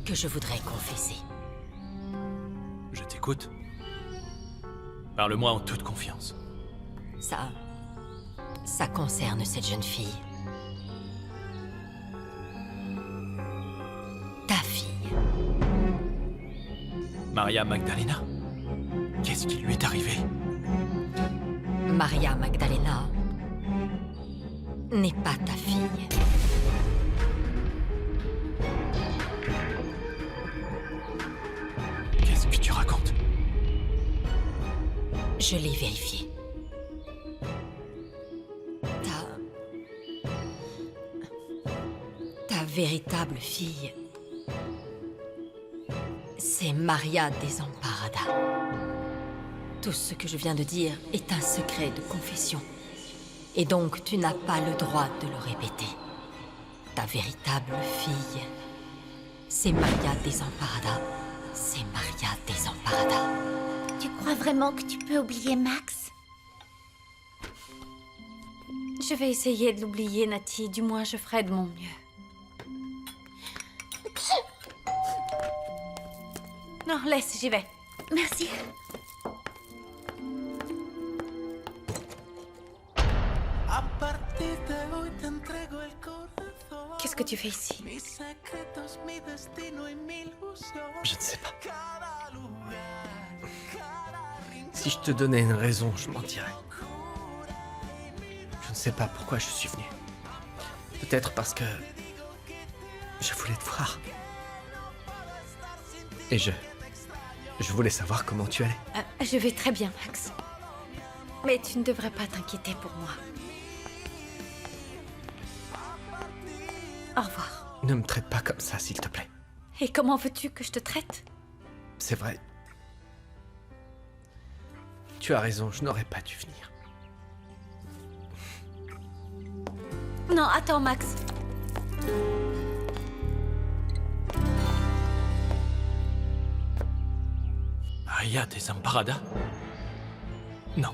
que je voudrais confesser. Je t'écoute. Parle-moi en toute confiance. Ça concerne cette jeune fille. Ta fille. Maria Magdalena? Qu'est-ce qui lui est arrivé? Maria Magdalena n'est pas ta fille. Qu'est-ce que tu racontes? Je l'ai vérifié. Ta véritable fille, c'est Maria Desamparada. Tout ce que je viens de dire est un secret de confession. Et donc, tu n'as pas le droit de le répéter. Ta véritable fille, c'est Maria Desamparada. C'est Maria Desamparada. Tu crois vraiment que tu peux oublier Max? Je vais essayer de l'oublier, Nati. Du moins, je ferai de mon mieux. Non, laisse, j'y vais. Merci. Qu'est-ce que tu fais ici? Je ne sais pas. Si je te donnais une raison, je mentirais. Je ne sais pas pourquoi je suis venu. Peut-être parce que je voulais te voir. Et je voulais savoir comment tu allais. Je vais très bien, Max. Mais tu ne devrais pas t'inquiéter pour moi. Au revoir. Ne me traite pas comme ça, s'il te plaît. Et comment veux-tu que je te traite? C'est vrai. Tu as raison, je n'aurais pas dû venir. Non, attends, Max. Maria Desamparada? Non.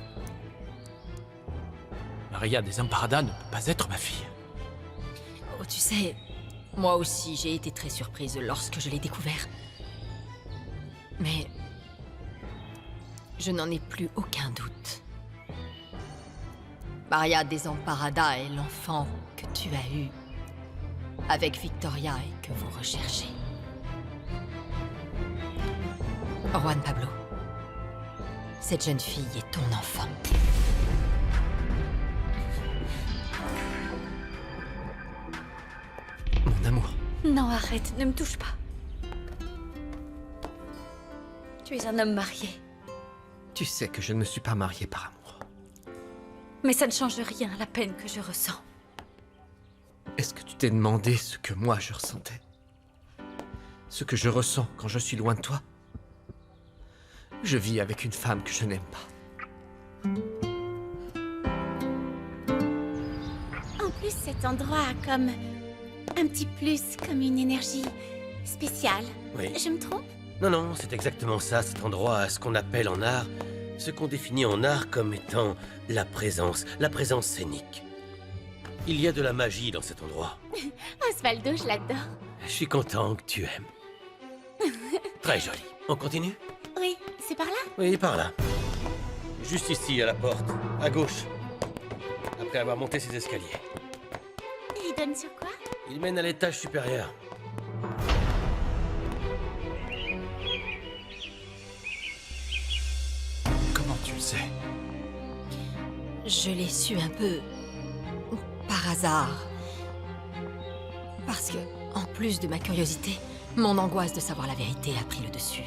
Maria Desamparada ne peut pas être ma fille. Oh, tu sais, moi aussi j'ai été très surprise lorsque je l'ai découvert. Mais je n'en ai plus aucun doute. Maria Desamparada est l'enfant que tu as eu avec Victoria et que vous recherchez. Juan Pablo, cette jeune fille est ton enfant. Mon amour. Non, arrête, ne me touche pas. Tu es un homme marié. Tu sais que je ne me suis pas marié par amour. Mais ça ne change rien à la peine que je ressens. Est-ce que tu t'es demandé ce que moi je ressentais? Ce que je ressens quand je suis loin de toi? Je vis avec une femme que je n'aime pas. En plus, cet endroit a comme un petit plus, comme une énergie spéciale. Oui. Je me trompe? Non, c'est exactement ça, cet endroit a ce qu'on appelle en art, ce qu'on définit en art comme étant la présence scénique. Il y a de la magie dans cet endroit. Osvaldo, je l'adore. Je suis content que tu aimes. Très joli. On continue? Oui, c'est par là? Oui, par là. Juste ici, à la porte, à gauche. Après avoir monté ces escaliers. Il donne sur quoi? Il mène à l'étage supérieur. Comment tu le sais? Je l'ai su un peu par hasard. Parce que, en plus de ma curiosité, mon angoisse de savoir la vérité a pris le dessus.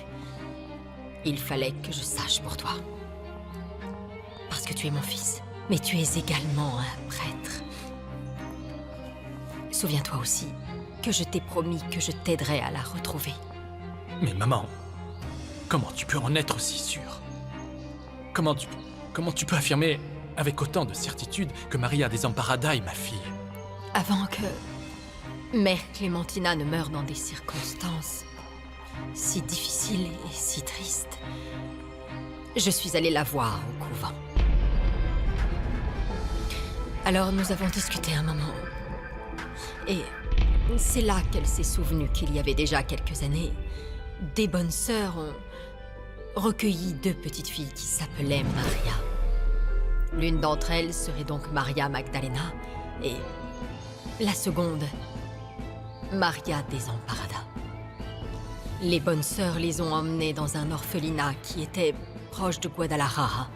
Il fallait que je sache pour toi. Parce que tu es mon fils, mais tu es également un prêtre. Souviens-toi aussi que je t'ai promis que je t'aiderais à la retrouver. Mais maman, comment tu peux en être aussi sûre? Comment tu peux affirmer avec autant de certitude que Maria Desamparada est ma fille? Avant que Mère Clémentina ne meure dans des circonstances si difficiles et si tristes, je suis allée la voir au couvent. Alors nous avons discuté un moment. Et c'est là qu'elle s'est souvenue qu'il y avait déjà quelques années, des bonnes sœurs ont recueilli 2 petites filles qui s'appelaient Maria. L'une d'entre elles serait donc Maria Magdalena et la seconde, Maria Desamparada. Les bonnes sœurs les ont emmenées dans un orphelinat qui était proche de Guadalajara,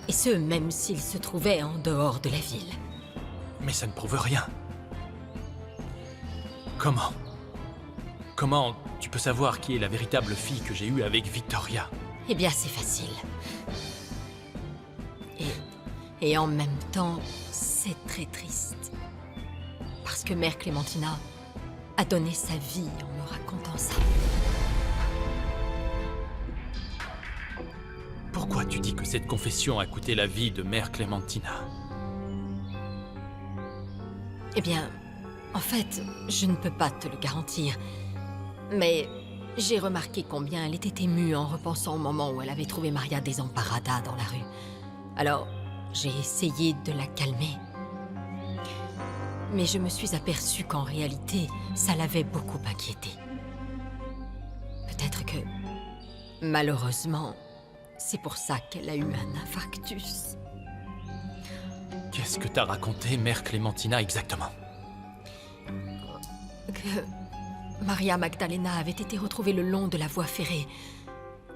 et ce même s'ils se trouvaient en dehors de la ville. Mais ça ne prouve rien. Comment tu peux savoir qui est la véritable fille que j'ai eue avec Victoria? Eh bien, c'est facile. Et en même temps, c'est très triste. Parce que Mère Clémentina a donné sa vie en me racontant ça. Pourquoi tu dis que cette confession a coûté la vie de Mère Clémentina? Eh bien, en fait, je ne peux pas te le garantir. Mais j'ai remarqué combien elle était émue en repensant au moment où elle avait trouvé Maria Desamparada dans la rue. Alors, j'ai essayé de la calmer. Mais je me suis aperçue qu'en réalité, ça l'avait beaucoup inquiétée. Peut-être que, malheureusement, c'est pour ça qu'elle a eu un infarctus. Qu'est-ce que t'as raconté, Mère Clémentina, exactement? Que Maria Magdalena avait été retrouvée le long de la voie ferrée,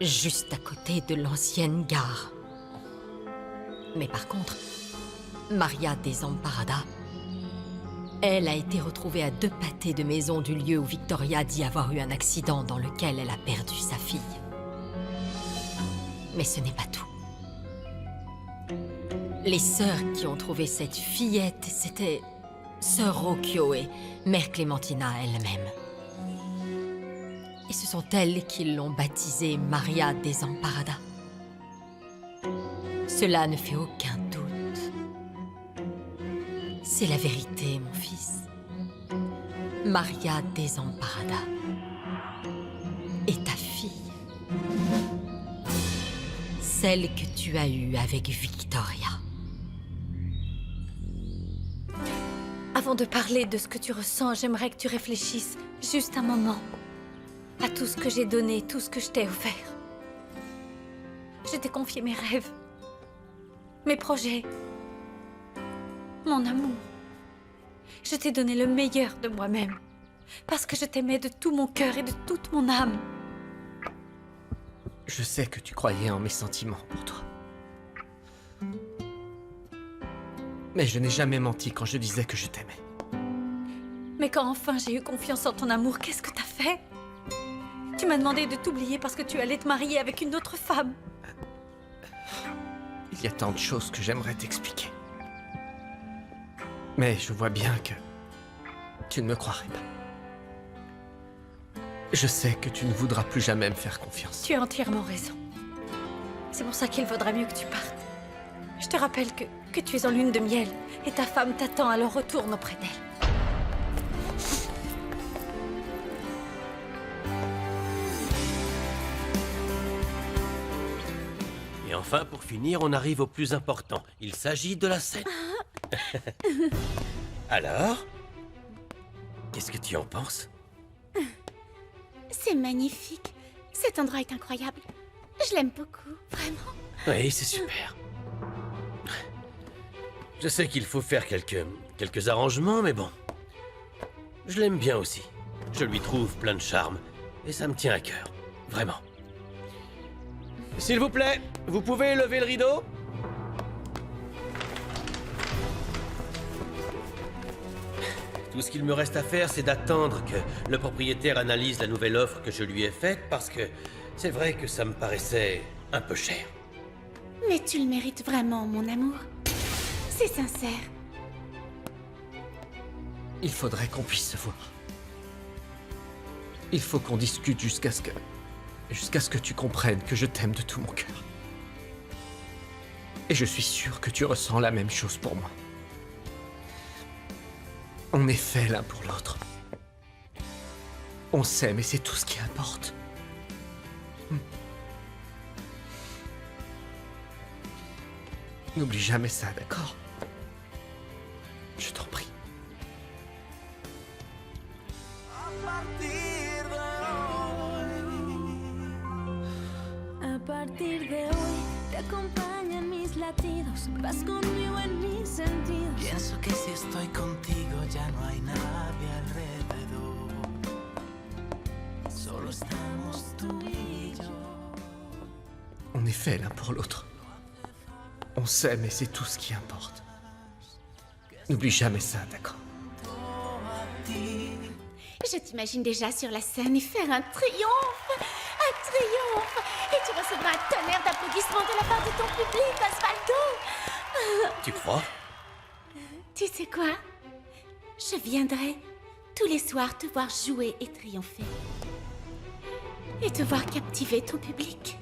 juste à côté de l'ancienne gare. Mais par contre, Maria Desamparada, elle a été retrouvée à 2 pâtés de maison du lieu où Victoria dit avoir eu un accident dans lequel elle a perdu sa fille. Mais ce n'est pas tout. Les sœurs qui ont trouvé cette fillette, c'était Sœur Rocchio et Mère Clémentina elle-même. Et ce sont elles qui l'ont baptisée Maria Desamparada. Cela ne fait aucun doute. C'est la vérité, mon fils. Maria Desamparada est ta fille. Celle que tu as eue avec Victoria. Avant de parler de ce que tu ressens, j'aimerais que tu réfléchisses juste un moment à tout ce que j'ai donné, tout ce que je t'ai offert. Je t'ai confié mes rêves, mes projets, mon amour. Je t'ai donné le meilleur de moi-même, parce que je t'aimais de tout mon cœur et de toute mon âme. Je sais que tu croyais en mes sentiments pour toi. Mais je n'ai jamais menti quand je disais que je t'aimais. Mais quand enfin j'ai eu confiance en ton amour, qu'est-ce que t'as fait? Tu m'as demandé de t'oublier parce que tu allais te marier avec une autre femme. Il y a tant de choses que j'aimerais t'expliquer. Mais je vois bien que tu ne me croirais pas. Je sais que tu ne voudras plus jamais me faire confiance. Tu as entièrement raison. C'est pour ça qu'il vaudra mieux que tu partes. Je te rappelle que tu es en lune de miel et ta femme t'attend, alors retourne auprès d'elle. Et enfin, pour finir, on arrive au plus important. Il s'agit de la scène. Alors, qu'est-ce que tu en penses? C'est magnifique. Cet endroit est incroyable. Je l'aime beaucoup, vraiment. Oui, c'est super. Je sais qu'il faut faire quelques arrangements, mais bon. Je l'aime bien aussi. Je lui trouve plein de charme. Et ça me tient à cœur. Vraiment. S'il vous plaît, vous pouvez lever le rideau? Tout ce qu'il me reste à faire, c'est d'attendre que le propriétaire analyse la nouvelle offre que je lui ai faite, parce que c'est vrai que ça me paraissait un peu cher. Mais tu le mérites vraiment, mon amour. C'est sincère. Il faudrait qu'on puisse se voir. Il faut qu'on discute jusqu'à ce que tu comprennes que je t'aime de tout mon cœur. Et je suis sûr que tu ressens la même chose pour moi. On est faits l'un pour l'autre. On s'aime et c'est tout ce qui importe. N'oublie jamais ça, d'accord? Je t'en prie. partir de hoy te acompaña en mis latidos, vas conmigo en mis sentidos. Pienso que si estoy contigo ya no hay nadie alrededor. Solo estamos tú y yo. On est fait l'un pour l'autre. On s'aime et c'est tout ce qui importe. N'oublie jamais ça, d'accord? Je t'imagine déjà sur la scène et faire un triomphe. Un triomphe. Et tu recevras un tonnerre d'applaudissements de la part de ton public, Osvaldo. Tu crois? Tu sais quoi? Je viendrai tous les soirs te voir jouer et triompher. Et te voir captiver ton public.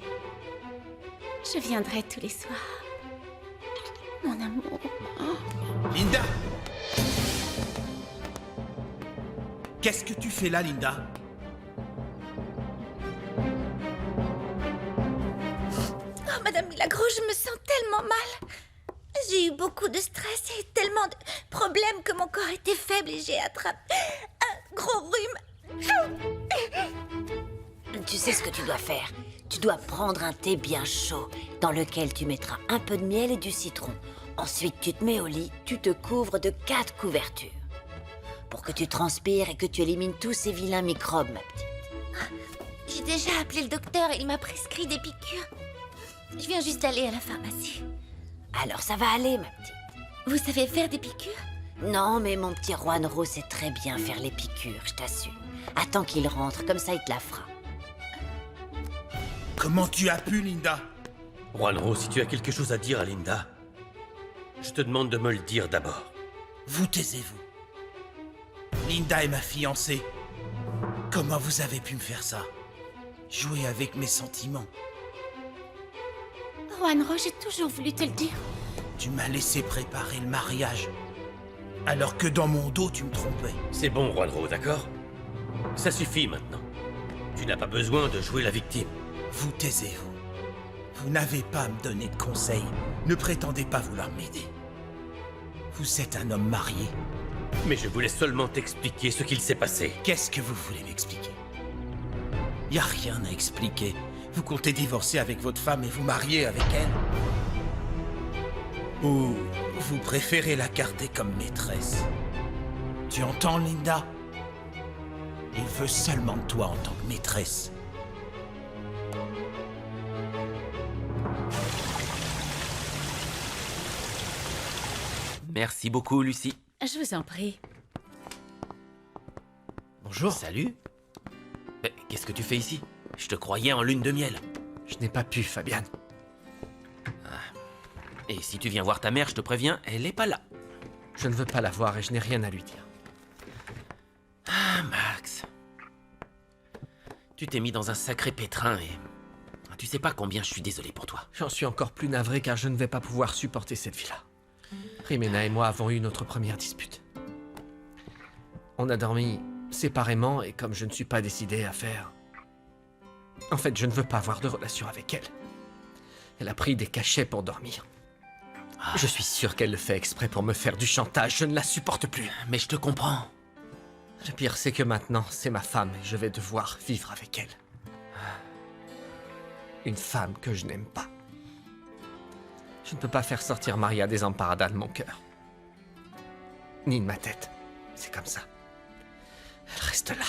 Je viendrai tous les soirs. Mon amour. Linda! Qu'est-ce que tu fais là, Linda? Oh, Madame Milagro, je me sens tellement mal. J'ai eu beaucoup de stress et tellement de problèmes que mon corps était faible et j'ai attrapé un gros rhume. Tu sais ce que tu dois faire. Tu dois prendre un thé bien chaud, dans lequel tu mettras un peu de miel et du citron. Ensuite, tu te mets au lit, tu te couvres de 4 couvertures. Pour que tu transpires et que tu élimines tous ces vilains microbes, ma petite. J'ai déjà appelé le docteur et il m'a prescrit des piqûres. Je viens juste d'aller à la pharmacie. Alors ça va aller, ma petite. Vous savez faire des piqûres? Non, mais mon petit Juanro sait très bien faire les piqûres, je t'assure. Attends qu'il rentre, comme ça il te la fera. Comment tu as pu, Linda? Juanro, si tu as quelque chose à dire à Linda, je te demande de me le dire d'abord. Vous taisez-vous. Linda est ma fiancée. Comment vous avez pu me faire ça? Jouer avec mes sentiments. Juanro, j'ai toujours voulu te le dire. Tu m'as laissé préparer le mariage. Alors que dans mon dos, tu me trompais. C'est bon, Juanro, d'accord? Ça suffit maintenant. Tu n'as pas besoin de jouer la victime. Vous taisez-vous. Vous n'avez pas à me donner de conseils. Ne prétendez pas vouloir m'aider. Vous êtes un homme marié. Mais je voulais seulement t'expliquer ce qu'il s'est passé. Qu'est-ce que vous voulez m'expliquer? Y a rien à expliquer. Vous comptez divorcer avec votre femme et vous marier avec elle? Ou vous préférez la garder comme maîtresse? Tu entends, Linda? Il veut seulement de toi en tant que maîtresse. Merci beaucoup, Lucie. Je vous en prie. Bonjour. Salut. Qu'est-ce que tu fais ici? Je te croyais en lune de miel. Je n'ai pas pu, Fabian. Et si tu viens voir ta mère, je te préviens, elle est pas là. Je ne veux pas la voir et je n'ai rien à lui dire. Ah, Max. Tu t'es mis dans un sacré pétrin et... Tu sais pas combien je suis désolé pour toi. J'en suis encore plus navré car je ne vais pas pouvoir supporter cette vie-là. Rimena et moi avons eu notre première dispute. On a dormi séparément et comme je ne suis pas décidé à faire... En fait, je ne veux pas avoir de relation avec elle. Elle a pris des cachets pour dormir. Je suis sûr qu'elle le fait exprès pour me faire du chantage. Je ne la supporte plus. Mais je te comprends. Le pire, c'est que maintenant, c'est ma femme et je vais devoir vivre avec elle. Une femme que je n'aime pas. Je ne peux pas faire sortir Maria Desamparada de mon cœur. Ni de ma tête. C'est comme ça. Elle reste là.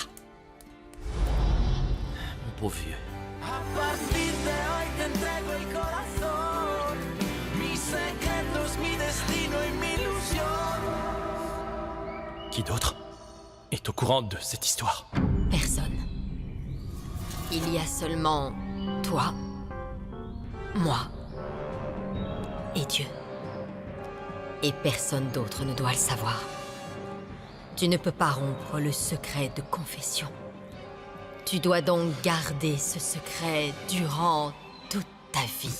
Mon pauvre vieux. A partir de hoy te entrego el corazón, mis secretos, mi destino y mi ilusión. Qui d'autre est au courant de cette histoire? Personne. Il y a seulement toi, moi et Dieu. Et personne d'autre ne doit le savoir. Tu ne peux pas rompre le secret de confession. Tu dois donc garder ce secret durant toute ta vie.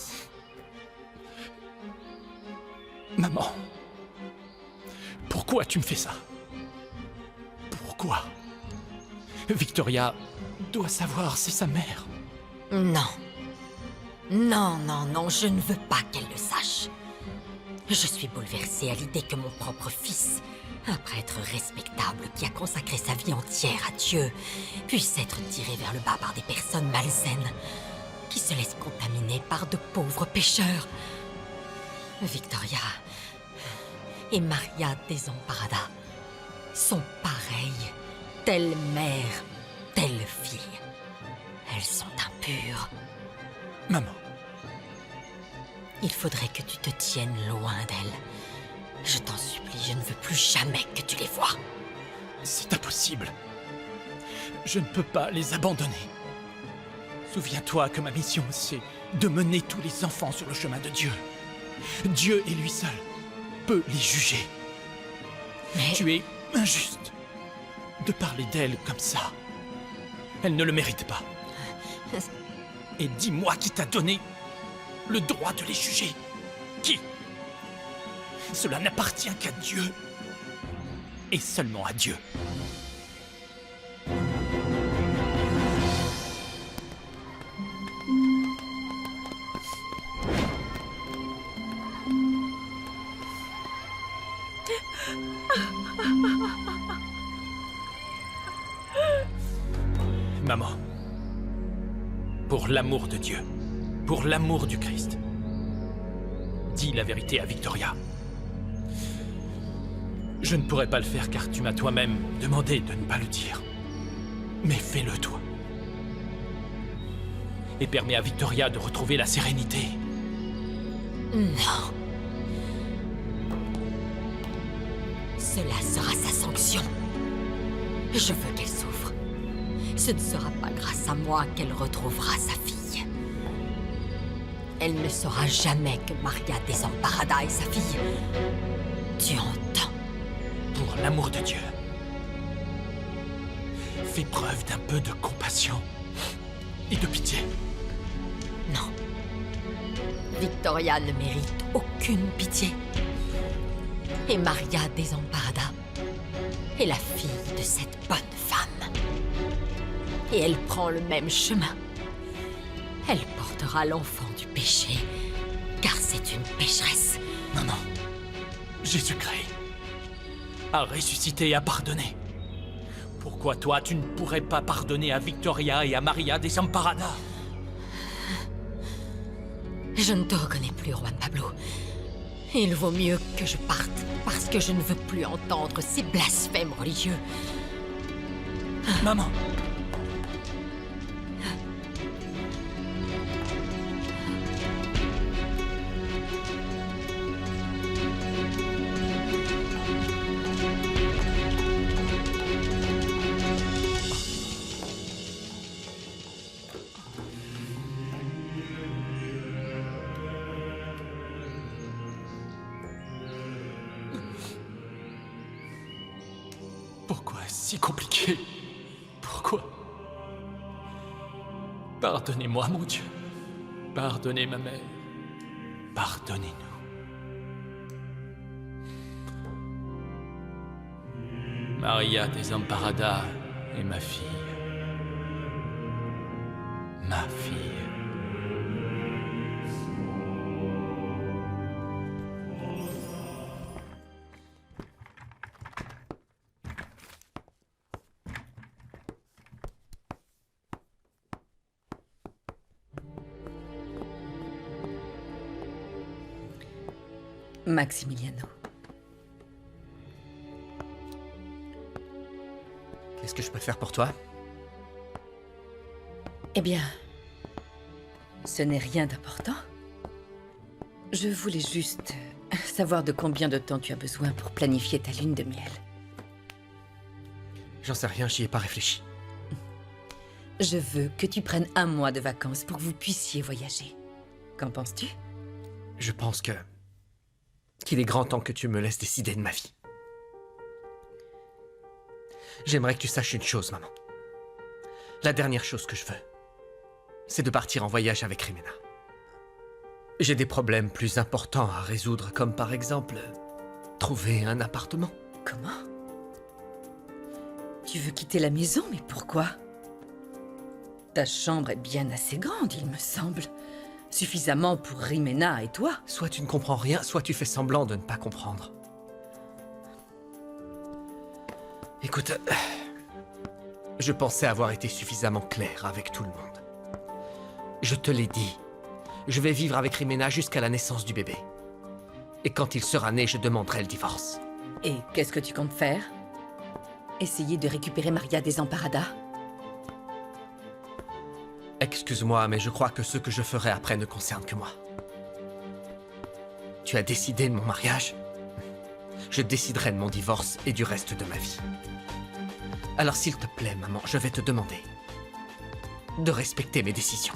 Maman, pourquoi tu me fais ça? Pourquoi? Victoria doit savoir, c'est sa mère. Non. Non, non, non, je ne veux pas qu'elle le sache. Je suis bouleversée à l'idée que mon propre fils, un prêtre respectable qui a consacré sa vie entière à Dieu, puisse être tiré vers le bas par des personnes malsaines qui se laisse contaminer par de pauvres pécheurs. Victoria et Maria Desamparada sont pareilles, telle mère, telle fille. Elles sont impures. Maman, Il faudrait que tu te tiennes loin d'elles. Je t'en supplie, je ne veux plus jamais que tu les vois. c'est impossible. Je ne peux pas les abandonner. Souviens-toi que ma mission, c'est de mener tous les enfants sur le chemin de Dieu. Dieu et lui seul peut les juger. Mais Tu es injuste de parler d'elles comme ça. Elles ne le méritent pas. Et dis-moi qui t'a donné le droit de les juger. Qui? Cela n'appartient qu'à Dieu. Et seulement à Dieu. Maman, pour l'amour de Dieu, pour l'amour du Christ, dis la vérité à Victoria. Je ne pourrais pas le faire car tu m'as toi-même demandé de ne pas le dire. Mais fais-le toi. Et permets à Victoria de retrouver la sérénité. non. Cela sera sa sanction. Je veux qu'elle souffre. Ce ne sera pas grâce à moi qu'elle retrouvera sa fille. Elle ne saura jamais que Maria Desamparada est sa fille. Tu entends? Pour l'amour de Dieu, fais preuve d'un peu de compassion et de pitié. Non. Victoria ne mérite aucune pitié. Et Maria Desamparada est la fille de cette bonne femme. Et elle prend le même chemin. Elle portera l'enfant du péché, car c'est une pécheresse. Non, non. Jésus-Christ a ressuscité et a pardonné. Pourquoi toi, tu ne pourrais pas pardonner à Victoria et à Maria Desamparada? Je ne te reconnais plus, Juan Pablo. Il vaut mieux que je parte, parce que je ne veux plus entendre ces blasphèmes religieux. Maman. Pourquoi si compliqué? Pourquoi? Pardonnez-moi, mon Dieu. Pardonnez ma mère. Pardonnez-nous. Maria Desamparada est ma fille. Ma fille. Maximiliano. Qu'est-ce que je peux faire pour toi? Eh bien, ce n'est rien d'important. Je voulais juste savoir de combien de temps tu as besoin pour planifier ta lune de miel. J'en sais rien, j'y ai pas réfléchi. Je veux que tu prennes 1 mois de vacances pour que vous puissiez voyager. Qu'en penses-tu? Je pense qu'il est grand temps que tu me laisses décider de ma vie. J'aimerais que tu saches une chose, maman. La dernière chose que je veux, c'est de partir en voyage avec Rimena. J'ai des problèmes plus importants à résoudre, comme par exemple, trouver un appartement. Comment? Tu veux quitter la maison, mais pourquoi? Ta chambre est bien assez grande, il me semble. Suffisamment pour Rimena et toi. Soit tu ne comprends rien, soit tu fais semblant de ne pas comprendre. Écoute, je pensais avoir été suffisamment clair avec tout le monde. Je te l'ai dit. Je vais vivre avec Rimena jusqu'à la naissance du bébé. Et quand il sera né, je demanderai le divorce. Et qu'est-ce que tu comptes faire? Essayer de récupérer Maria Desamparada? Excuse-moi, mais je crois que ce que je ferai après ne concerne que moi. Tu as décidé de mon mariage? Je déciderai de mon divorce et du reste de ma vie. Alors s'il te plaît, maman, je vais te demander de respecter mes décisions.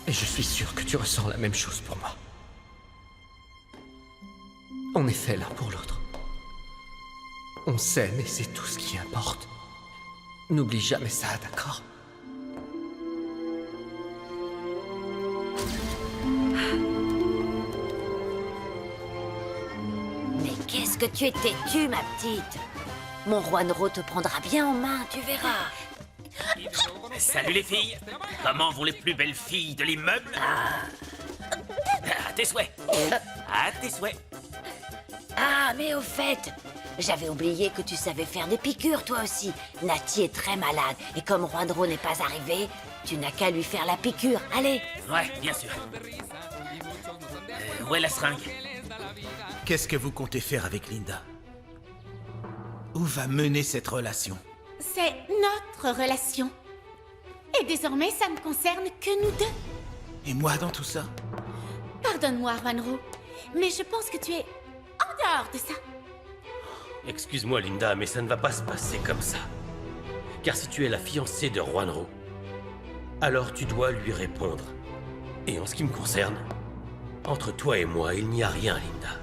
Et je suis sûr que tu ressens la même chose pour moi. On est fait l'un pour l'autre. On s'aime et c'est tout ce qui importe. N'oublie jamais ça, d'accord? Mais qu'est-ce que tu es têtue, ma petite? Mon Juanro te prendra bien en main, tu verras. Salut les filles. Comment vont les plus belles filles de l'immeuble? À tes souhaits. À tes souhaits. Ah, mais au fait, j'avais oublié que tu savais faire des piqûres, toi aussi. Nati est très malade, et comme Juanro n'est pas arrivé, tu n'as qu'à lui faire la piqûre. Allez. Ouais, bien sûr. Où est la seringue? Qu'est-ce que vous comptez faire avec Linda? Où va mener cette relation? C'est notre relation. Et désormais, ça ne concerne que nous deux. Et moi dans tout ça? Pardonne-moi, Juanro, mais je pense que tu es en dehors de ça. Excuse-moi, Linda, mais ça ne va pas se passer comme ça. Car si tu es la fiancée de Juanro, alors tu dois lui répondre. Et en ce qui me concerne, entre toi et moi, il n'y a rien, Linda.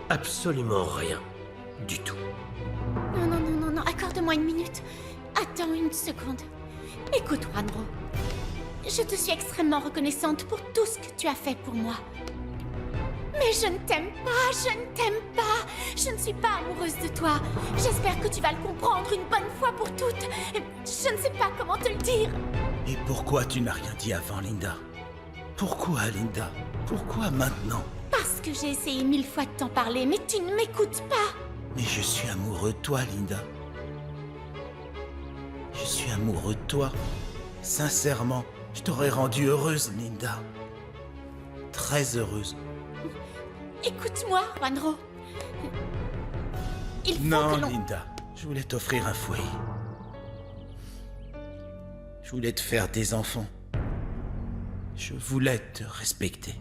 Absolument rien. Du tout. Non, non, non, non, non, accorde-moi une minute. Attends une seconde. Écoute, Juanro. Je te suis extrêmement reconnaissante pour tout ce que tu as fait pour moi. Mais je ne t'aime pas, je ne t'aime pas. Je ne suis pas amoureuse de toi. J'espère que tu vas le comprendre une bonne fois pour toutes. Je ne sais pas comment te le dire. Et pourquoi tu n'as rien dit avant, Linda? Pourquoi, Linda? Pourquoi maintenant? Parce que j'ai essayé 1000 fois de t'en parler, mais tu ne m'écoutes pas. Mais je suis amoureux de toi, Linda. Je suis amoureux de toi. Sincèrement, je t'aurais rendue heureuse, Linda. Très heureuse. Écoute-moi, Juanro. Il faut Non, que l'on... Linda. Je voulais t'offrir un foyer. Je voulais te faire des enfants. Je voulais te respecter.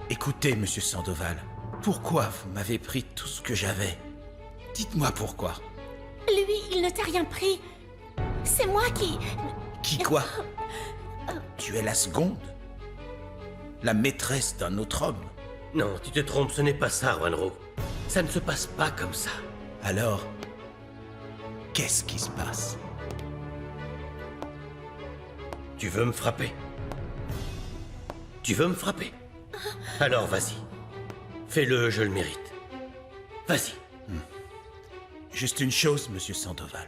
Écoutez, monsieur Sandoval, pourquoi vous m'avez pris tout ce que j'avais? Dites-moi pourquoi. Lui, il ne t'a rien pris. C'est moi qui... Qui quoi? Tu es la seconde? La maîtresse d'un autre homme? Non, tu te trompes, ce n'est pas ça, Juanro. Ça ne se passe pas comme ça. Alors, qu'est-ce qui se passe? Tu veux me frapper? Tu veux me frapper? Alors vas-y. Fais-le, je le mérite. Vas-y. Juste une chose, monsieur Sandoval.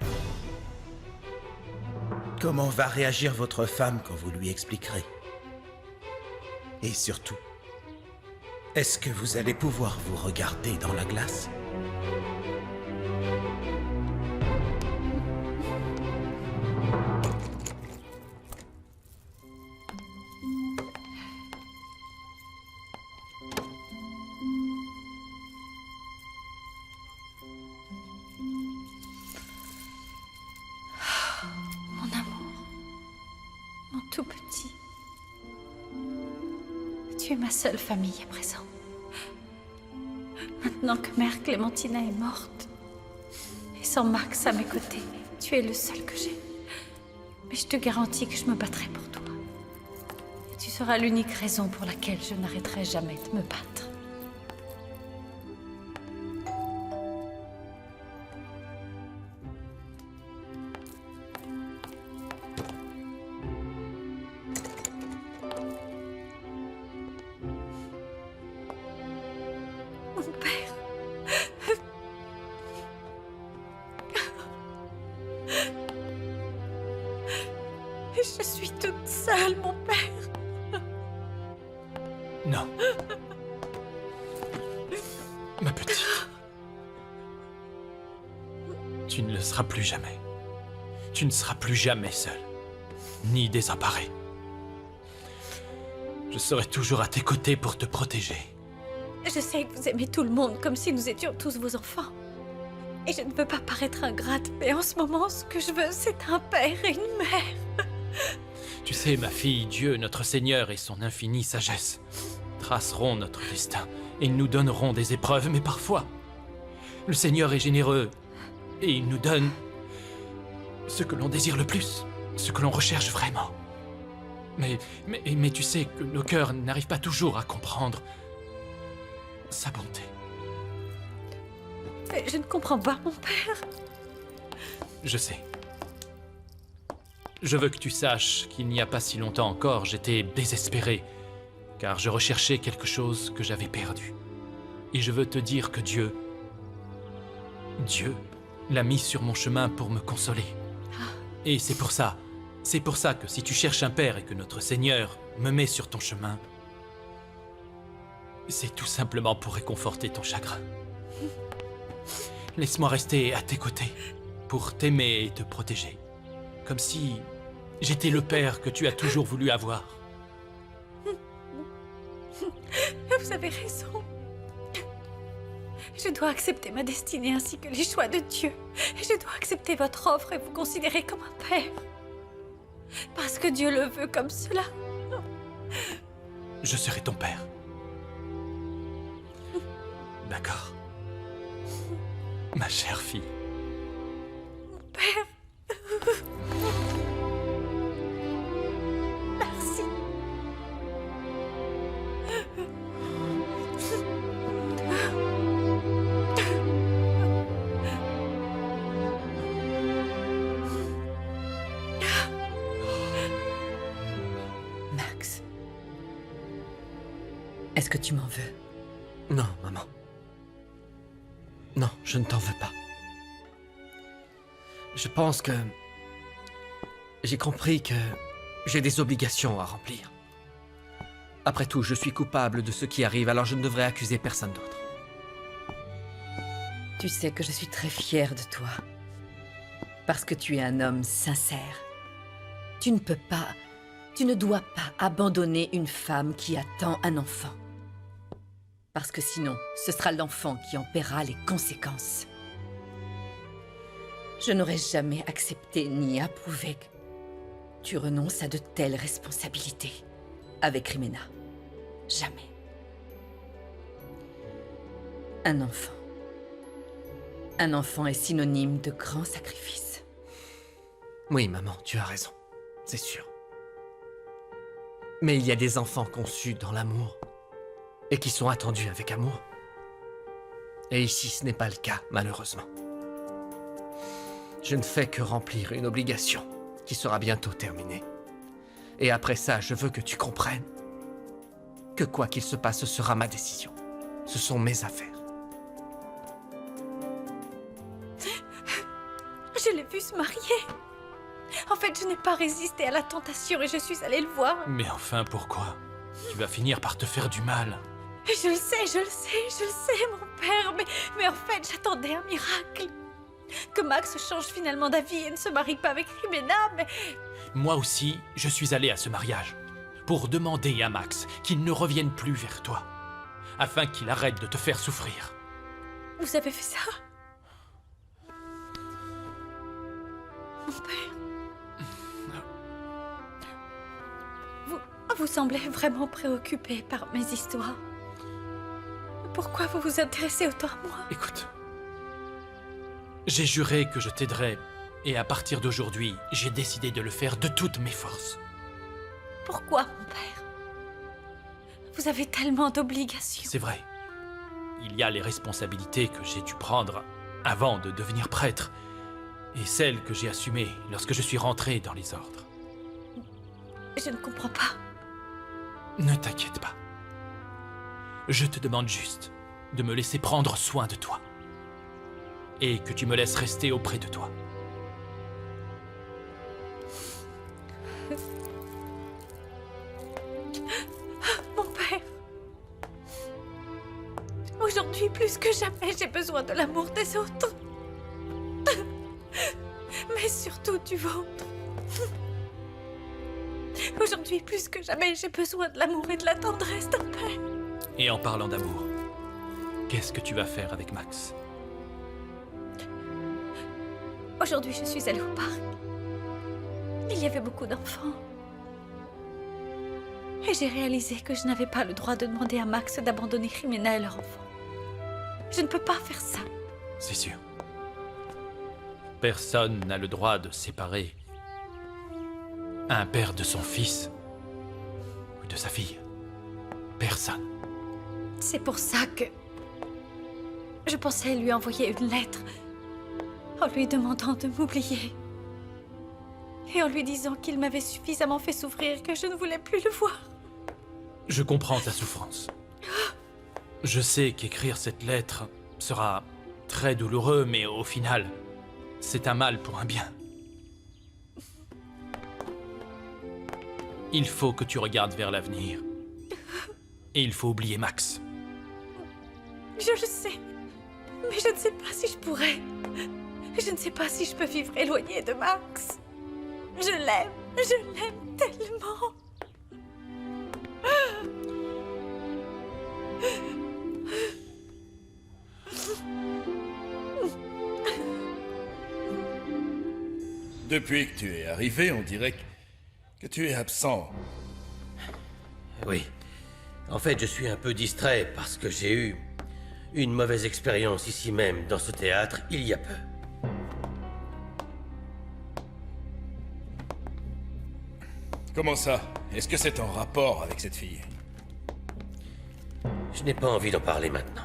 Comment va réagir votre femme quand vous lui expliquerez? Et surtout, est-ce que vous allez pouvoir vous regarder dans la glace? Mon amour, mon tout petit. Tu es ma seule famille à présent. Maintenant que Mère Clémentina est morte, et sans Max à mes côtés, tu es le seul que j'ai. Mais je te garantis que je me battrai pour toi. Et tu seras l'unique raison pour laquelle je n'arrêterai jamais de me battre. Mon père. Je suis toute seule, mon père. Non. Ma petite. Tu ne le seras plus jamais. Tu ne seras plus jamais seule. Ni désemparée. Je serai toujours à tes côtés pour te protéger. Je sais que vous aimez tout le monde comme si nous étions tous vos enfants. Et je ne veux pas paraître ingrate, mais en ce moment, ce que je veux, c'est un père et une mère. Tu sais, ma fille, Dieu, notre Seigneur et son infinie sagesse traceront notre destin et nous donneront des épreuves, mais parfois, le Seigneur est généreux et il nous donne ce que l'on désire le plus, ce que l'on recherche vraiment. Mais tu sais que nos cœurs n'arrivent pas toujours à comprendre sa bonté. Mais je ne comprends pas, mon père. Je sais. Je veux que tu saches qu'il n'y a pas si longtemps encore, j'étais désespéré, car je recherchais quelque chose que j'avais perdu. Et je veux te dire que Dieu l'a mis sur mon chemin pour me consoler. Et c'est pour ça que si tu cherches un père et que notre Seigneur me met sur ton chemin, c'est tout simplement pour réconforter ton chagrin. Laisse-moi rester à tes côtés, pour t'aimer et te protéger. Comme si j'étais le père que tu as toujours voulu avoir. Vous avez raison. Je dois accepter ma destinée ainsi que les choix de Dieu. Je dois accepter votre offre et vous considérer comme un père. Parce que Dieu le veut comme cela. Je serai ton père. D'accord. Ma chère fille. Père. Merci. Max. Est-ce que tu m'en veux? Non, maman. Non, je ne t'en veux pas. Je pense que... J'ai compris que j'ai des obligations à remplir. Après tout, je suis coupable de ce qui arrive, alors je ne devrais accuser personne d'autre. Tu sais que je suis très fière de toi. Parce que tu es un homme sincère. Tu ne dois pas abandonner une femme qui attend un enfant. Parce que sinon, ce sera l'enfant qui en paiera les conséquences. Je n'aurais jamais accepté ni approuvé que tu renonces à de telles responsabilités avec Rimena. Jamais. Un enfant. Un enfant est synonyme de grand sacrifice. Oui, maman, tu as raison. C'est sûr. Mais il y a des enfants conçus dans l'amour et qui sont attendus avec amour. Et ici, ce n'est pas le cas, malheureusement. Je ne fais que remplir une obligation qui sera bientôt terminée. Et après ça, je veux que tu comprennes que quoi qu'il se passe, ce sera ma décision. Ce sont mes affaires. Je l'ai vu se marier. En fait, je n'ai pas résisté à la tentation et je suis allée le voir. Mais enfin, pourquoi? Tu vas finir par te faire du mal. Je le sais, mon père, mais en fait, j'attendais un miracle. Que Max change finalement d'avis et ne se marie pas avec Rimena, mais... Moi aussi, je suis allé à ce mariage pour demander à Max qu'il ne revienne plus vers toi, afin qu'il arrête de te faire souffrir. Vous avez fait ça? Mon père... Vous semblez vraiment préoccupé par mes histoires. Pourquoi vous vous intéressez autant à moi? Écoute, j'ai juré que je t'aiderais, et à partir d'aujourd'hui, j'ai décidé de le faire de toutes mes forces. Pourquoi, mon père? Vous avez tellement d'obligations. C'est vrai. Il y a les responsabilités que j'ai dû prendre avant de devenir prêtre, et celles que j'ai assumées lorsque je suis rentré dans les ordres. Je ne comprends pas. Ne t'inquiète pas. Je te demande juste de me laisser prendre soin de toi. Et que tu me laisses rester auprès de toi. Mon père, Aujourd'hui, plus que jamais, j'ai besoin de l'amour des autres. Mais surtout du vôtre. Aujourd'hui, plus que jamais, j'ai besoin de l'amour et de la tendresse d'un père. Et en parlant d'amour, qu'est-ce que tu vas faire avec Max? Aujourd'hui, je suis allée au parc. Il y avait beaucoup d'enfants. Et j'ai réalisé que je n'avais pas le droit de demander à Max d'abandonner Jimena et leur enfant. Je ne peux pas faire ça. C'est sûr. Personne n'a le droit de séparer un père de son fils ou de sa fille. Personne. C'est pour ça que je pensais lui envoyer une lettre en lui demandant de m'oublier et en lui disant qu'il m'avait suffisamment fait souffrir que je ne voulais plus le voir. Je comprends ta souffrance. Je sais qu'écrire cette lettre sera très douloureux, mais au final, c'est un mal pour un bien. Il faut que tu regardes vers l'avenir. Et il faut oublier Max. Je le sais, mais je ne sais pas si je pourrais. Je ne sais pas si je peux vivre éloignée de Max. Je l'aime tellement. Depuis que tu es arrivé, on dirait que tu es absent. Oui. En fait, je suis un peu distrait parce que j'ai eu une mauvaise expérience ici même, dans ce théâtre, il y a peu. Comment ça? Est-ce que c'est en rapport avec cette fille? Je n'ai pas envie d'en parler maintenant.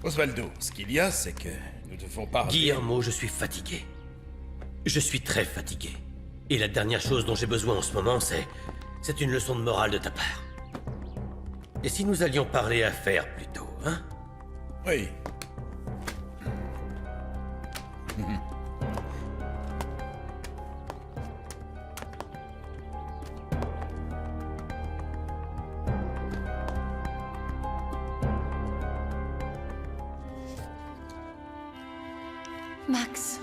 Osvaldo, ce qu'il y a, c'est que nous devons parler... Guillermo, je suis fatigué. Je suis très fatigué. Et la dernière chose dont j'ai besoin en ce moment, c'est une leçon de morale de ta part. Et si nous allions parler affaires plutôt, hein? Oui. Max,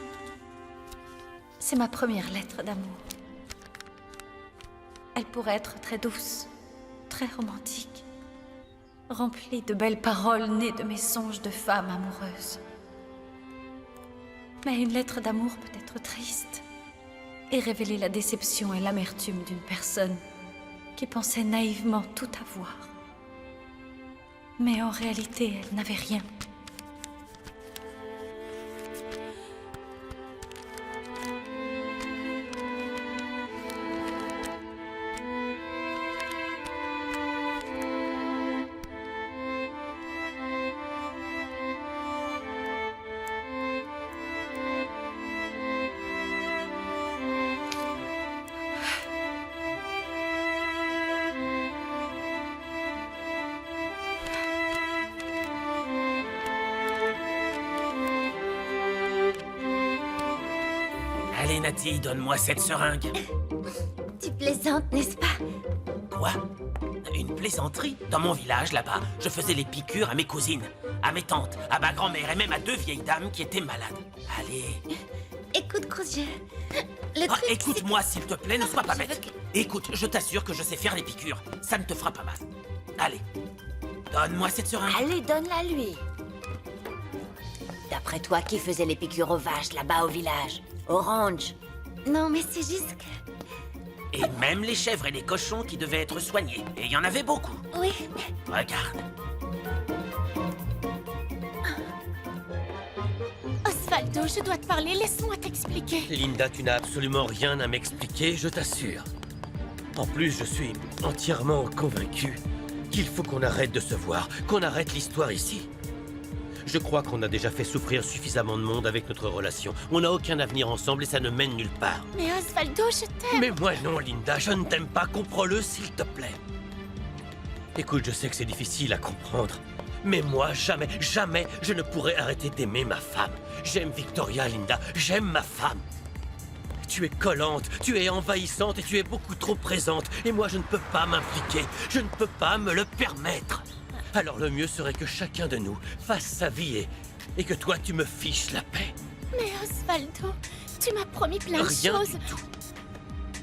c'est ma première lettre d'amour. Elle pourrait être très douce, très romantique, remplie de belles paroles nées de mes songes de femme amoureuse. Mais une lettre d'amour peut être triste et révéler la déception et l'amertume d'une personne qui pensait naïvement tout avoir. Mais en réalité, elle n'avait rien. Allez, Nati, donne-moi cette seringue. Tu plaisantes, n'est-ce pas? Quoi? Une plaisanterie? Dans mon village, là-bas, je faisais les piqûres à mes cousines, à mes tantes, à ma grand-mère et même à 2 vieilles dames qui étaient malades. Allez. Écoute, gros yeux. Le Ah, truc, écoute-moi, s'il te plaît, ne sois pas bête. Écoute, je t'assure que je sais faire les piqûres. Ça ne te fera pas mal. Allez. Donne-moi cette seringue. Allez, donne-la lui. D'après toi, qui faisait les piqûres aux vaches là-bas au village? Orange. Non, mais c'est juste que... Et même les chèvres et les cochons qui devaient être soignés. Et il y en avait beaucoup. Oui. Regarde. Osvaldo, je dois te parler, laisse-moi t'expliquer. Linda, tu n'as absolument rien à m'expliquer, je t'assure. En plus, je suis entièrement convaincu qu'il faut qu'on arrête de se voir, qu'on arrête l'histoire ici. Je crois qu'on a déjà fait souffrir suffisamment de monde avec notre relation. On n'a aucun avenir ensemble et ça ne mène nulle part. Mais Osvaldo, je t'aime. Mais moi non, Linda, je ne t'aime pas, comprends-le s'il te plaît. Écoute, je sais que c'est difficile à comprendre, mais moi, jamais, jamais, je ne pourrai arrêter d'aimer ma femme. J'aime Victoria, Linda, j'aime ma femme. Tu es collante, tu es envahissante et tu es beaucoup trop présente. Et moi, je ne peux pas m'impliquer, je ne peux pas me le permettre. Alors le mieux serait que chacun de nous fasse sa vie et que toi tu me fiches la paix. Mais Osvaldo, tu m'as promis plein de Rien choses. du tout.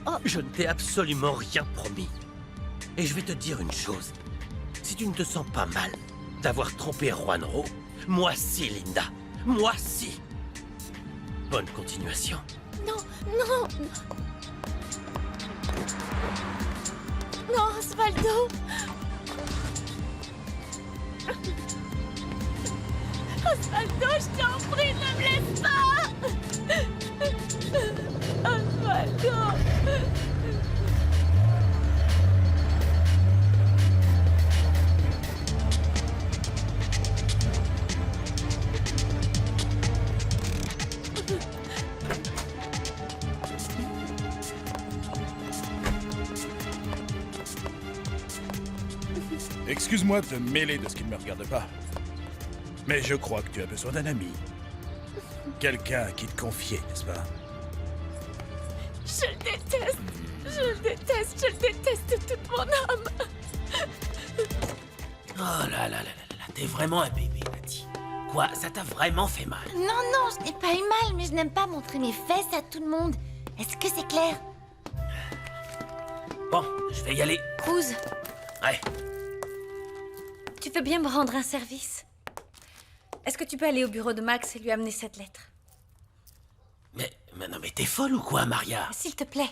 Oh. Je ne t'ai absolument rien promis. Et je vais te dire une chose. Si tu ne te sens pas mal d'avoir trompé Juanro, moi si, Linda. Moi si. Bonne continuation. Non, non, non. Non, Osvaldo. Osvaldo, je t'en prie, ne me laisse pas. Osvaldo. Excuse-moi de te mêler de ce qui ne me regarde pas. Mais je crois que tu as besoin d'un ami. Quelqu'un à qui te confier, n'est-ce pas? Je le déteste. Je le déteste. Je le déteste de toute mon âme. Oh là là là là là, t'es vraiment un bébé, Natty. Quoi, ça t'a vraiment fait mal? Non, non, je n'ai pas eu mal, mais je n'aime pas montrer mes fesses à tout le monde. Est-ce que c'est clair? Bon, je vais y aller. Cruz, Ouais. tu veux bien me rendre un service? Est-ce que tu peux aller au bureau de Max et lui amener cette lettre? Mais non, mais t'es folle ou quoi, Maria? S'il te plaît.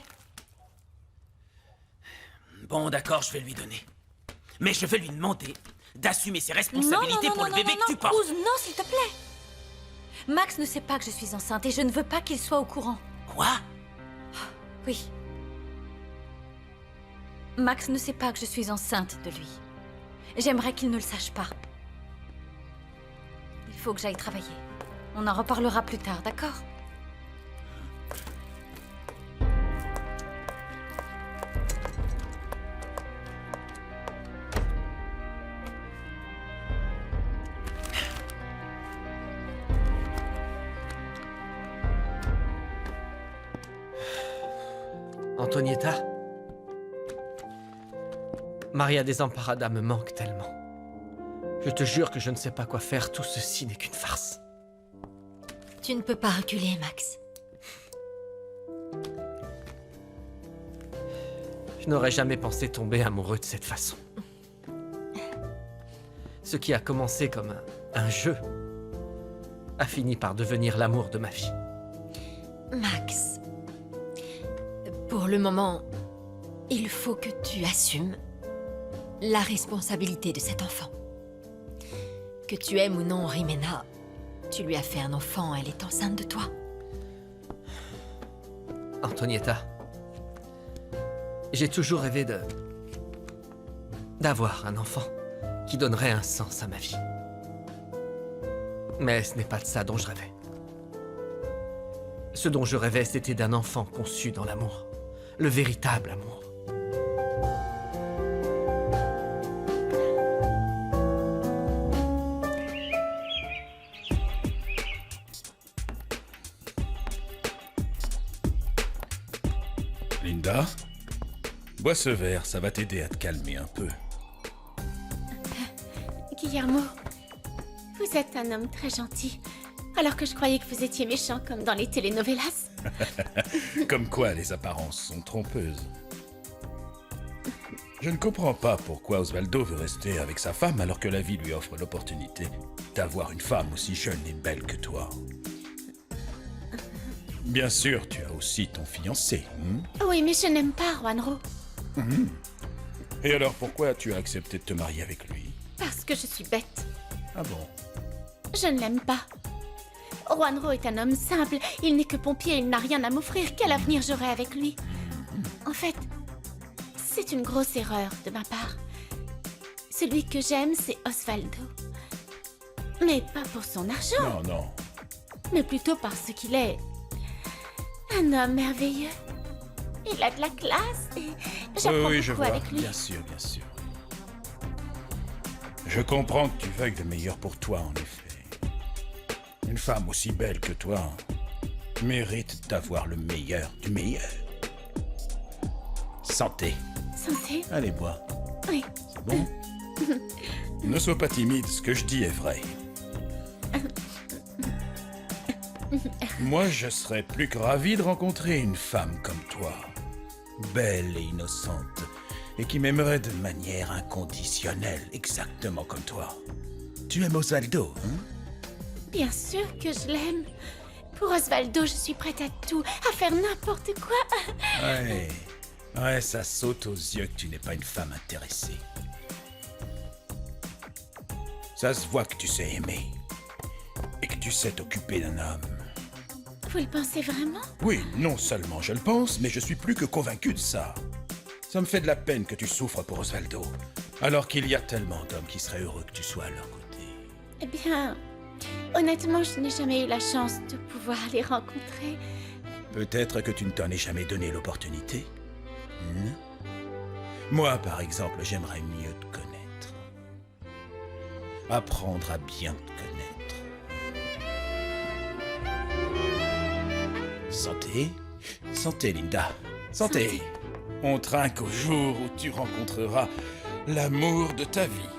Bon, d'accord, je vais lui donner. Mais je vais lui demander d'assumer ses responsabilités pour le bébé que tu portes. Cruz, non, s'il te plaît. Max ne sait pas que je suis enceinte et je ne veux pas qu'il soit au courant. Quoi? Oui. Max ne sait pas que je suis enceinte de lui. J'aimerais qu'il ne le sache pas. Il faut que j'aille travailler. On en reparlera plus tard, d'accord? Antonietta, Maria Desamparada me manque tellement. Je te jure que je ne sais pas quoi faire, tout ceci n'est qu'une farce. Tu ne peux pas reculer, Max. Je n'aurais jamais pensé tomber amoureux de cette façon. Ce qui a commencé comme un jeu a fini par devenir l'amour de ma vie. Max, pour le moment, il faut que tu assumes la responsabilité de cet enfant. Que tu aimes ou non Rimena, tu lui as fait un enfant, elle est enceinte de toi. Antonietta, j'ai toujours rêvé d'avoir un enfant qui donnerait un sens à ma vie. Mais ce n'est pas de ça dont je rêvais. Ce dont je rêvais, c'était d'un enfant conçu dans l'amour. Le véritable amour. Linda, bois ce verre, ça va t'aider à te calmer un peu. Guillermo, vous êtes un homme très gentil. Alors que je croyais que vous étiez méchant comme dans les telenovelas. Comme quoi les apparences sont trompeuses. Je ne comprends pas pourquoi Osvaldo veut rester avec sa femme alors que la vie lui offre l'opportunité d'avoir une femme aussi jeune et belle que toi. Bien sûr, tu as aussi ton fiancé. Oui, mais je n'aime pas Juanro. Et alors pourquoi tu as accepté de te marier avec lui? Parce que je suis bête. Ah bon? Je ne l'aime pas. Juanro est un homme simple. Il n'est que pompier et il n'a rien à m'offrir. Quel avenir j'aurai avec lui? En fait, c'est une grosse erreur de ma part. Celui que j'aime, c'est Osvaldo. Mais pas pour son argent. Non, non. Mais plutôt parce qu'il est un homme merveilleux. Il a de la classe et j'apprends Oui, je beaucoup vois. avec lui. Bien sûr, bien sûr. Je comprends que tu veuilles le meilleur pour toi, en effet. Une femme aussi belle que toi mérite d'avoir le meilleur du meilleur. Santé. Santé. Allez, bois. Oui. C'est bon? Ne sois pas timide, ce que je dis est vrai. Moi, je serais plus que ravi de rencontrer une femme comme toi. Belle et innocente. Et qui m'aimerait de manière inconditionnelle, exactement comme toi. Tu aimes Osvaldo, hein? Bien sûr que je l'aime. Pour Osvaldo, je suis prête à tout, à faire n'importe quoi. Ouais, ça saute aux yeux que tu n'es pas une femme intéressée. Ça se voit que tu sais aimer. Et que tu sais t'occuper d'un homme. Vous le pensez vraiment? Oui, non seulement je le pense, mais je suis plus que convaincu de ça. Ça me fait de la peine que tu souffres pour Osvaldo, alors qu'il y a tellement d'hommes qui seraient heureux que tu sois à leur côté. Eh bien, honnêtement, je n'ai jamais eu la chance de pouvoir les rencontrer. Peut-être que tu ne t'en es jamais donné l'opportunité. Moi, par exemple, j'aimerais mieux te connaître. Apprendre à bien te connaître. Santé. Santé, Linda. Santé. On trinque au jour où tu rencontreras l'amour de ta vie.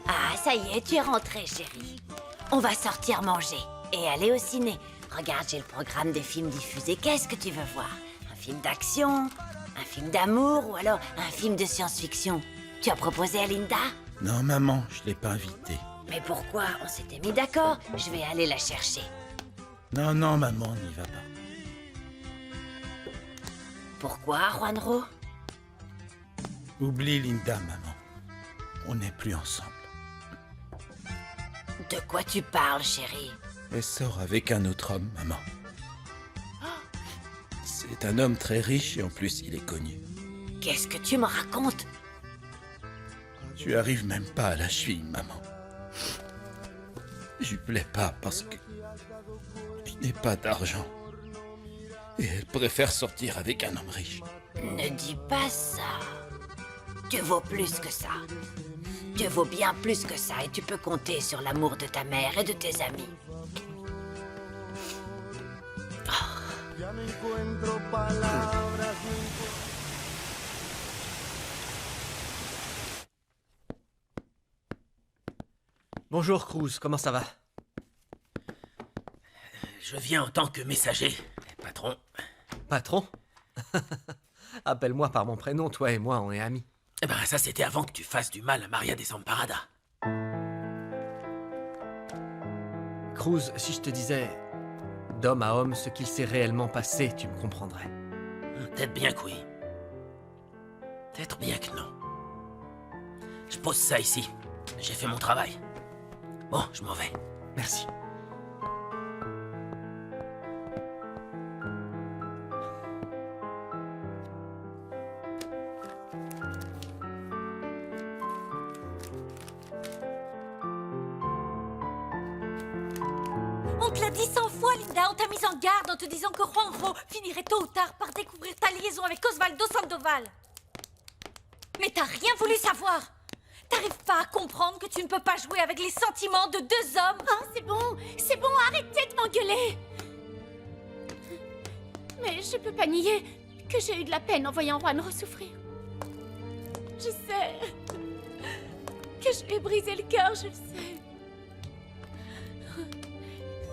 Ah, ça y est, tu es rentrée, chérie. On va sortir manger et aller au ciné. Regarde, j'ai le programme des films diffusés. Qu'est-ce que tu veux voir? Un film d'action? Un film d'amour? Ou alors un film de science-fiction? Tu as proposé à Linda? Non, maman, je l'ai pas invitée. Mais pourquoi? On s'était mis d'accord. Je vais aller la chercher. Non, maman, n'y va pas. Pourquoi, Juanro? Oublie Linda, maman. On n'est plus ensemble. De quoi tu parles, chérie? Elle sort avec un autre homme, maman. C'est un homme très riche et en plus il est connu. Qu'est-ce que tu me racontes? Tu arrives même pas à la cheville, maman. Je lui plais pas parce que il n'est pas d'argent. Et elle préfère sortir avec un homme riche. Ne dis pas ça. Tu vaux plus que ça. Tu vaux bien plus que ça et tu peux compter sur l'amour de ta mère et de tes amis. Bonjour, Cruz, comment ça va? Je viens en tant que messager, patron. Patron? Appelle-moi par mon prénom, toi et moi, on est amis. Eh ben, ça, c'était avant que tu fasses du mal à Maria Desamparada. Cruz, si je te disais d'homme à homme ce qu'il s'est réellement passé, tu me comprendrais. Peut-être bien que oui. Peut-être bien que non. Je pose ça ici. J'ai fait mon travail. Bon, je m'en vais. Merci. On te l'a dit 100 fois, Linda. On t'a mise en garde en te disant que Juanjo finirait tôt ou tard par découvrir ta liaison avec Osvaldo Sandoval. Mais t'as rien voulu savoir. T'arrives pas à comprendre que tu ne peux pas jouer avec les sentiments de deux hommes? Oh, c'est bon, arrêtez de m'engueuler. Mais je peux pas nier que j'ai eu de la peine en voyant Juanro souffrir. Je sais que je lui ai brisé le cœur, je le sais.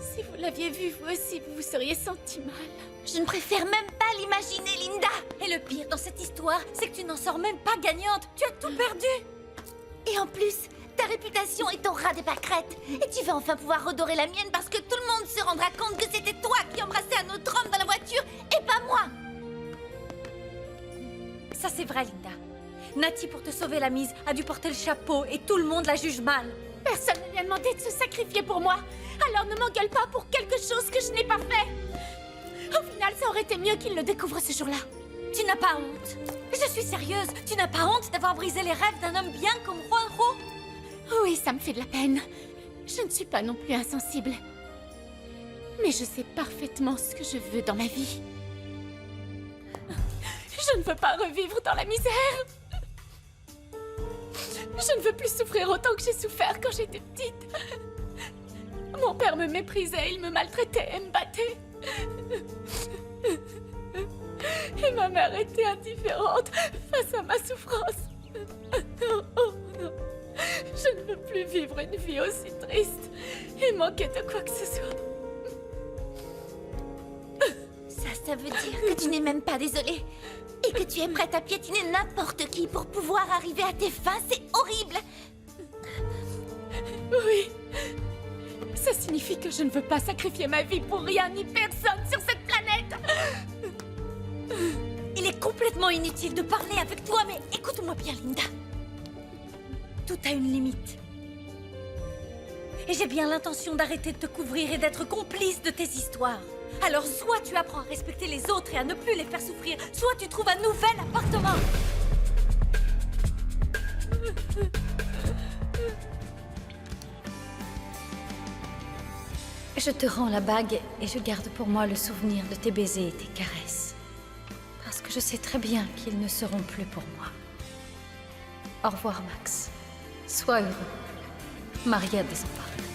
Si vous l'aviez vu, vous aussi, vous vous seriez senti mal. Je ne préfère même pas l'imaginer, Linda. Et le pire dans cette histoire, c'est que tu n'en sors même pas gagnante. Tu as tout perdu. Et en plus, ta réputation est au ras des pâquerettes. Et tu vas enfin pouvoir redorer la mienne parce que tout le monde se rendra compte que c'était toi qui embrassais un autre homme dans la voiture et pas moi. Ça, c'est vrai, Linda. Nati, pour te sauver la mise, a dû porter le chapeau et tout le monde la juge mal. Personne ne lui a demandé de se sacrifier pour moi. Alors ne m'engueule pas pour quelque chose que je n'ai pas fait. Au final, ça aurait été mieux qu'il le découvre ce jour-là. Tu n'as pas honte? Je suis sérieuse. Tu n'as pas honte d'avoir brisé les rêves d'un homme bien comme Juanjo? Oui, ça me fait de la peine. Je ne suis pas non plus insensible. Mais je sais parfaitement ce que je veux dans ma vie. Je Je ne veux pas revivre dans la misère. Je ne veux plus souffrir autant que j'ai souffert quand j'étais petite. Mon père me méprisait, il me maltraitait, me battait. Et ma mère était indifférente face à ma souffrance. Oh non, je ne veux plus vivre une vie aussi triste et manquer de quoi que ce soit. Ça veut dire que tu n'es même pas désolée et que tu es prête à piétiner n'importe qui pour pouvoir arriver à tes fins. C'est horrible. Oui. Ça signifie que je ne veux pas sacrifier ma vie pour rien ni personne sur cette planète. Il est complètement inutile de parler avec toi, mais écoute-moi bien, Linda. Tout a une limite. Et j'ai bien l'intention d'arrêter de te couvrir et d'être complice de tes histoires. Alors soit tu apprends à respecter les autres et à ne plus les faire souffrir, soit tu trouves un nouvel appartement. Je te rends la bague et je garde pour moi le souvenir de tes baisers et tes caresses. Parce que je sais très bien qu'ils ne seront plus pour moi. Au revoir, Max. Sois heureux. Maria Desemparada.